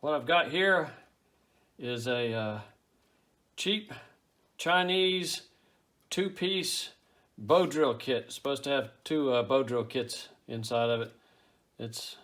What I've got here is a cheap Chinese two-piece bow drill kit. It's supposed to have two bow drill kits inside of it. It's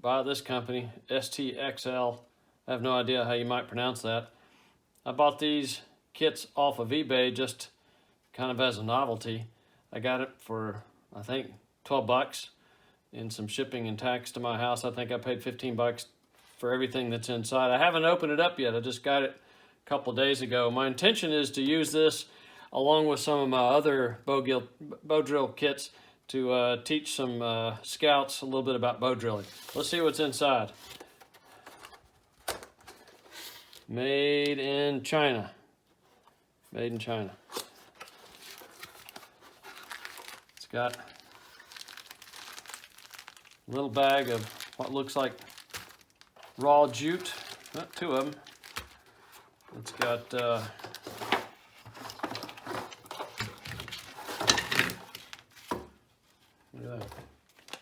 by this company, SXTL. I have no idea how you might pronounce that. I bought these kits off of eBay just kind of as a novelty. I got it for, I think, 12 bucks and some shipping and tax to my house. I think I paid 15 bucks for everything that's inside. I haven't opened it up yet. I just got it a couple days ago. My intention is to use this along with some of my other bow drill kits to teach some scouts a little bit about bow drilling. Let's see what's inside. Made in China. Made in China. It's got a little bag of what looks like raw jute, two of them. It's got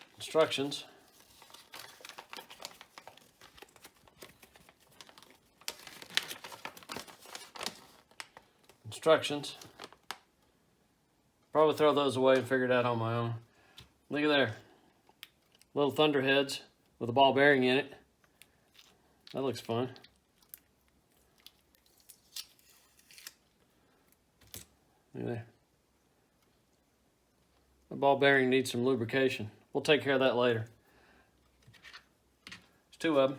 instructions. Probably throw those away and figure it out on my own. Look at there. Little thunderheads with a ball bearing in it. That looks fun. Look there. The ball bearing needs some lubrication. We'll take care of that later. There's two of them.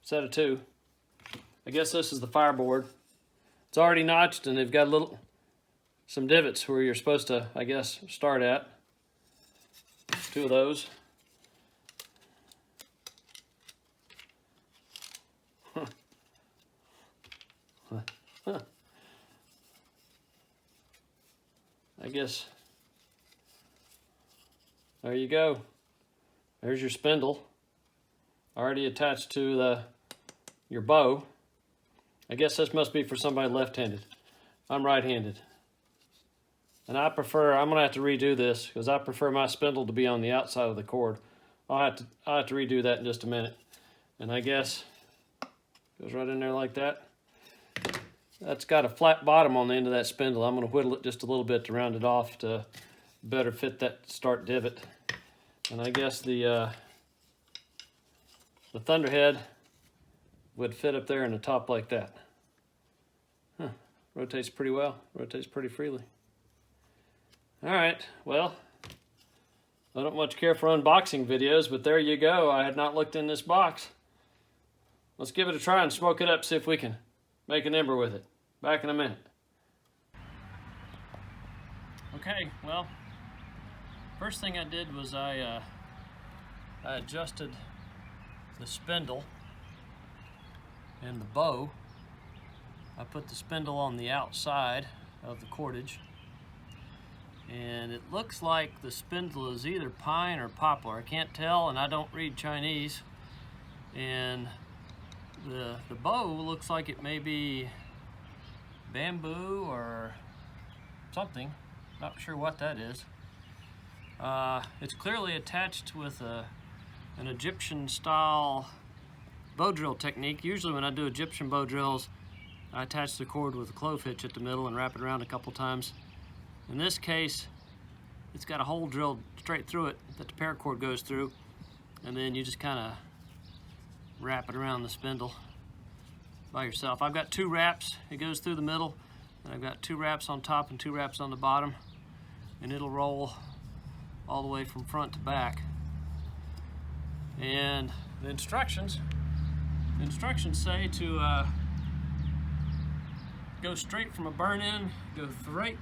Set of two. I guess this is the fireboard. It's already notched and they've got some divots where you're supposed to, I guess, start at. Two of those. I guess there you go. There's your spindle already attached to your bow. I guess this must be for somebody left-handed. I'm right-handed. And I'm gonna have to redo this because I prefer my spindle to be on the outside of the cord. I'll have to redo that in just a minute. And I guess goes right in there like that. That's got a flat bottom on the end of that spindle. I'm gonna whittle it just a little bit to round it off to better fit that start divot. And I guess the thunderhead would fit up there in the top like that. Huh, rotates pretty well, rotates pretty freely. All right, well, I don't much care for unboxing videos, but there you go. I had not looked in this box. Let's give it a try and smoke it up, see if we can make an ember with it. Back in a minute. Okay, well, first thing I did was I adjusted the spindle and the bow. I put the spindle on the outside of the cordage, and it looks like the spindle is either pine or poplar. I can't tell, and I don't read Chinese. And the bow looks like it may be bamboo or something. Not sure what that is. It's clearly attached with an Egyptian style bow drill technique. Usually when I do Egyptian bow drills, I attach the cord with a clove hitch at the middle and wrap it around a couple times. In this case, it's got a hole drilled straight through it that the paracord goes through, and then you just kind of wrap it around the spindle by yourself. I've got two wraps. It goes through the middle, and I've got two wraps on top and two wraps on the bottom, and it'll roll all the way from front to back. And the instructions say to go straight from a burn-in, go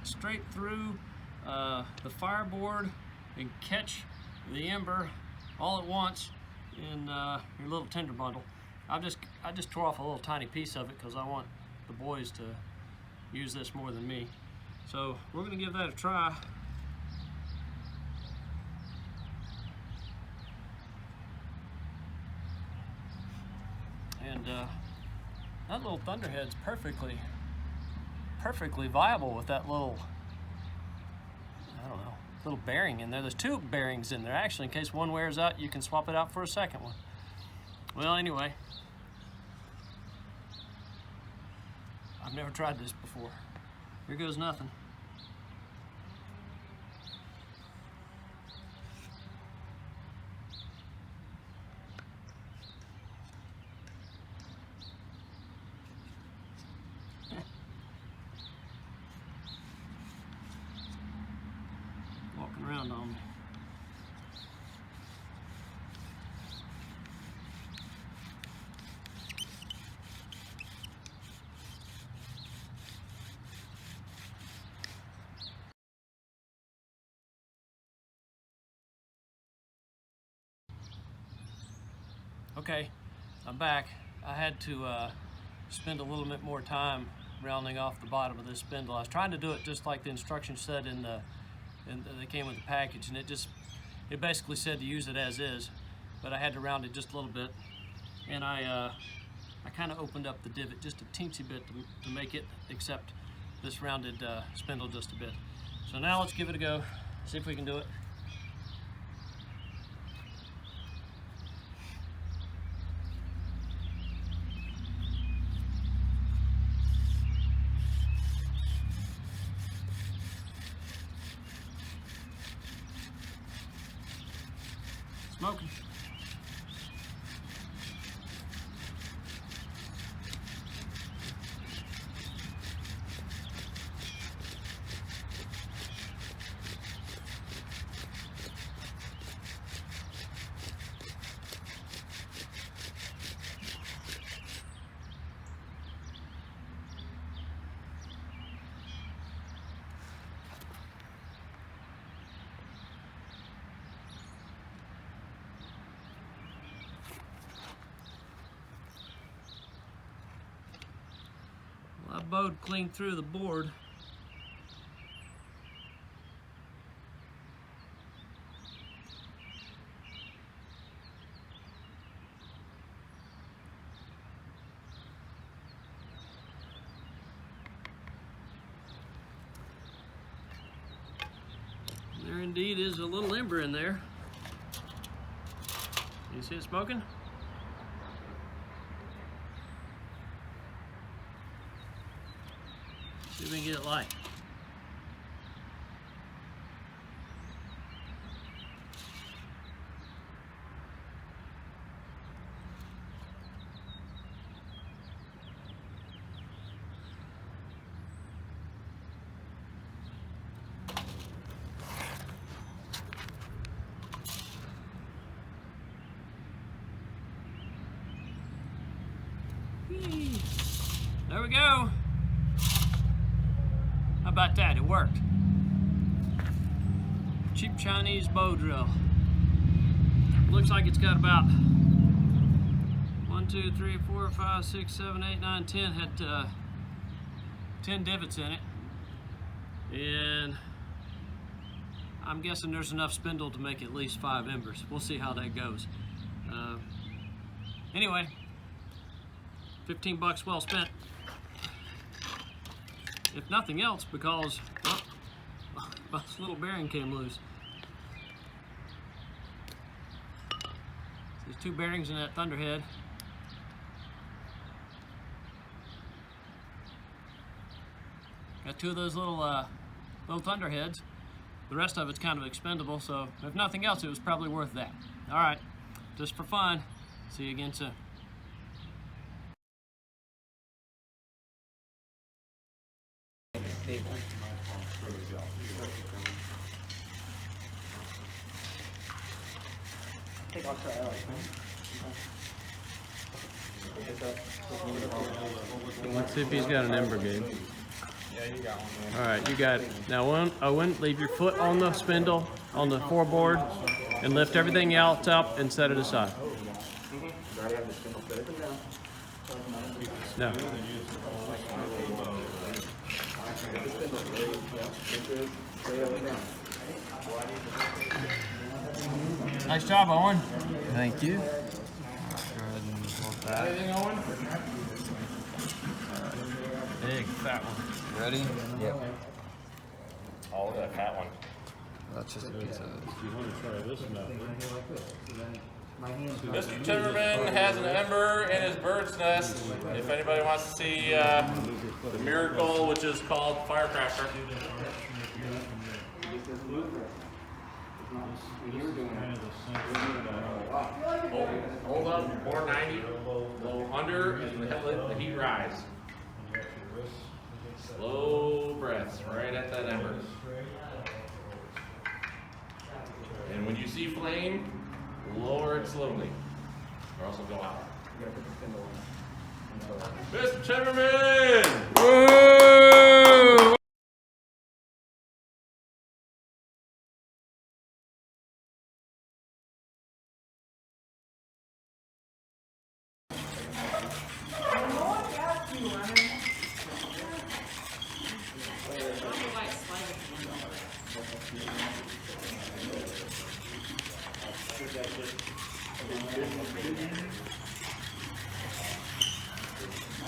straight through the fireboard and catch the ember all at once in your little tinder bundle. I just tore off a little tiny piece of it because I want the boys to use this more than me. So we're going to give that a try. And that little thunderhead's perfectly viable with that little, I don't know, little bearing in there. There's two bearings in there actually. In case one wears out, you can swap it out for a second one. Well, anyway, I've never tried this before. Here goes nothing. Walking around on me. Okay, I'm back. I had to spend a little bit more time rounding off the bottom of this spindle. I was trying to do it just like the instructions said they came with the package, and it basically said to use it as is, but I had to round it just a little bit, and I kind of opened up the divot just a teensy bit to make it accept this rounded spindle just a bit. So now let's give it a go, see if we can do it. Smoking. I bowed clean through the board. There indeed is a little ember in there. You see it smoking? See if we can get it light. There we go. How about that? It worked. Cheap Chinese bow drill. Looks like it's got about 1, 2, 3, 4, 5, 6, 7, 8, 9, 10. Had 10 divots in it. And I'm guessing there's enough spindle to make at least 5 embers. We'll see how that goes. Anyway, 15 bucks well spent. If nothing else, because this little bearing came loose. There's 2 bearings in that thunderhead. Got 2 of those little thunderheads. The rest of it's kind of expendable, so if nothing else, it was probably worth that. All right, just for fun. See you again soon. Let's see if he's got an ember game. Yeah, you got one. All right, you got it. Now, I wouldn't leave your foot on the spindle, on the fireboard, and lift everything else up and set it aside. No. Nice job, Owen. Thank you. Go ahead and hold that. Anything, Owen? Big, fat one. Ready? Yep. Oh, that fat one. That's just a piece of it. You want to try this method? Mr. Timmerman has an ember in his bird's nest. If anybody wants to see The Miracle, which is called Firecracker. Hold up, 490, low under, and let the heat rise. Slow breaths right at that ember. And when you see flame, lower it slowly, or else it'll go out. Mr. Timmerman! Woo!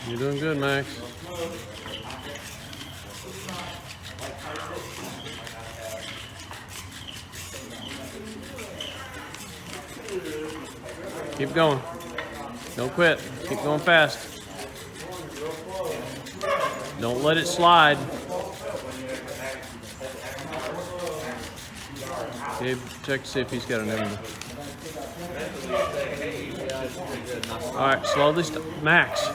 You're doing good, Max. Keep going. Don't quit. Keep going fast. Don't let it slide. Gabe, check to see if he's got an ember. All right, slowly. Max,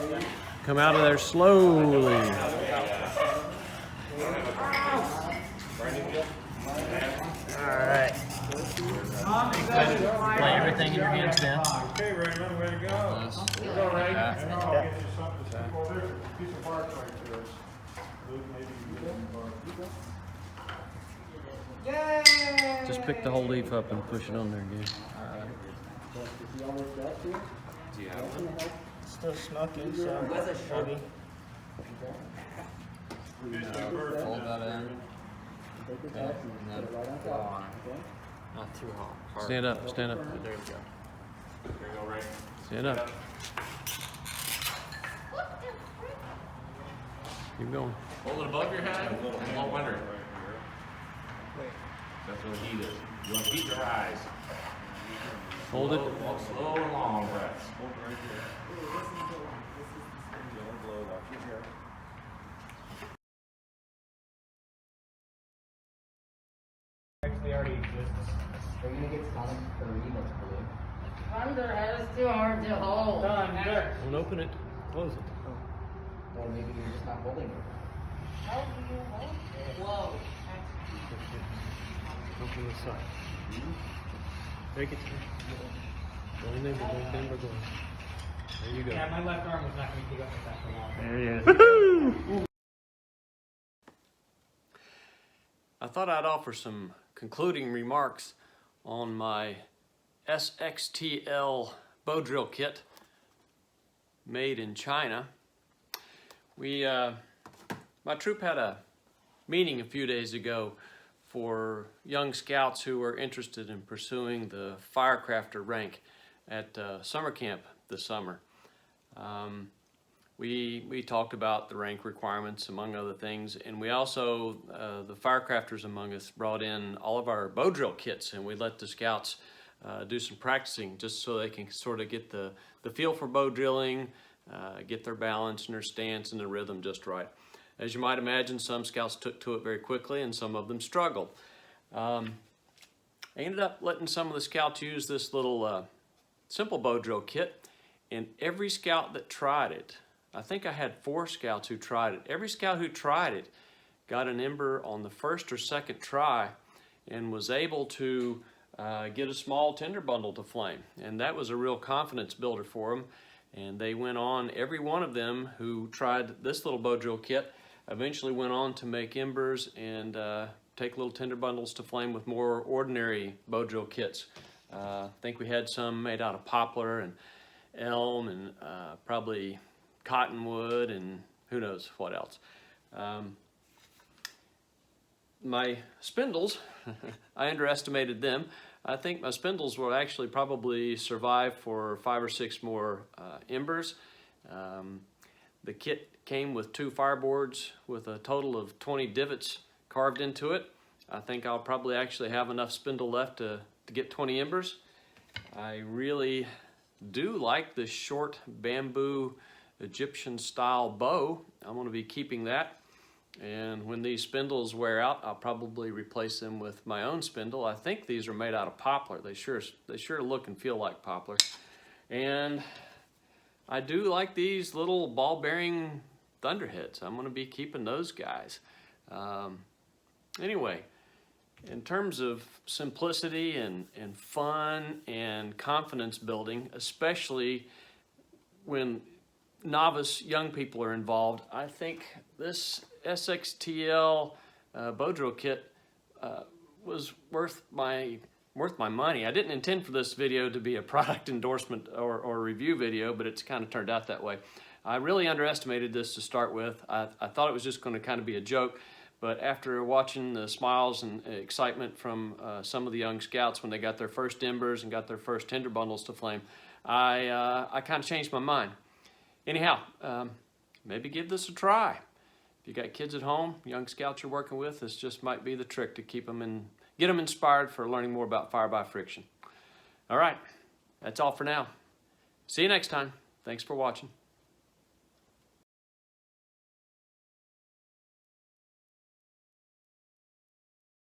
come out of there slowly. All right. Lay everything in your hands now. Okay, Raymond, way to go. We're going right. And I'll get you something, a piece of bark right to us. Luke, maybe you can get some bark. Just pick the whole leaf up and push it on there again. Do you have one? Still smoking, so maybe. Hold that in. Yeah, and then go on. Not too hard. Stand up, stand up. There you go. There you go, Ray. Stand up. Keep going. Hold it above your head and low under. That's where the heat is. You want the heat to rise. Hold it. Slow and long breaths. Actually already exists. Are you gonna get Sonic 3 that's blue? Thunderhead is too hard to hold. Thunder. Don't open it. Close it. Or maybe you're just not holding it. How do you hold it? Whoa. Open this side. Take it. Go in there, go in there, go in. There you go. Yeah, my left arm was not going to keep up with that for long. There he is. I thought I'd offer some concluding remarks on my SXTL Bow Drill Kit made in China. My troop had a meeting a few days ago for young scouts who were interested in pursuing the firecrafter rank at summer camp this summer. We talked about the rank requirements, among other things, and we also, the firecrafters among us, brought in all of our bow drill kits, and we let the scouts do some practicing just so they can sort of get the feel for bow drilling, get their balance and their stance and the rhythm just right. As you might imagine, some scouts took to it very quickly and some of them struggled. I ended up letting some of the scouts use this little simple bow drill kit, and every scout that tried it, I think I had 4 scouts who tried it. Every scout who tried it got an ember on the first or second try and was able to get a small tinder bundle to flame. And that was a real confidence builder for them. And they went on, every one of them who tried this little bow drill kit eventually went on to make embers and take little tinder bundles to flame with more ordinary bow drill kits. I think we had some made out of poplar and elm and probably cottonwood and who knows what else. My spindles, I underestimated them. I think my spindles will actually probably survive for 5 or 6 more embers. The kit came with 2 fireboards with a total of 20 divots carved into it. I think I'll probably actually have enough spindle left to get 20 embers. I really do like the short bamboo Egyptian style bow. I'm going to be keeping that. And when these spindles wear out, I'll probably replace them with my own spindle. I think these are made out of poplar. They sure look and feel like poplar. And I do like these little ball bearing thunderheads. I'm going to be keeping those guys. Anyway, in terms of simplicity and fun and confidence building, especially when novice young people are involved, I think this SXTL Bow Drill Kit was worth my money. I didn't intend for this video to be a product endorsement or review video, but it's kind of turned out that way. I really underestimated this to start with. I thought it was just going to kind of be a joke, but after watching the smiles and excitement from some of the young scouts when they got their first embers and got their first tinder bundles to flame, I kind of changed my mind. Anyhow, maybe give this a try. If you got kids at home, young scouts you're working with, this just might be the trick to keep them and get them inspired for learning more about fire by friction. All right, that's all for now. See you next time. Thanks for watching.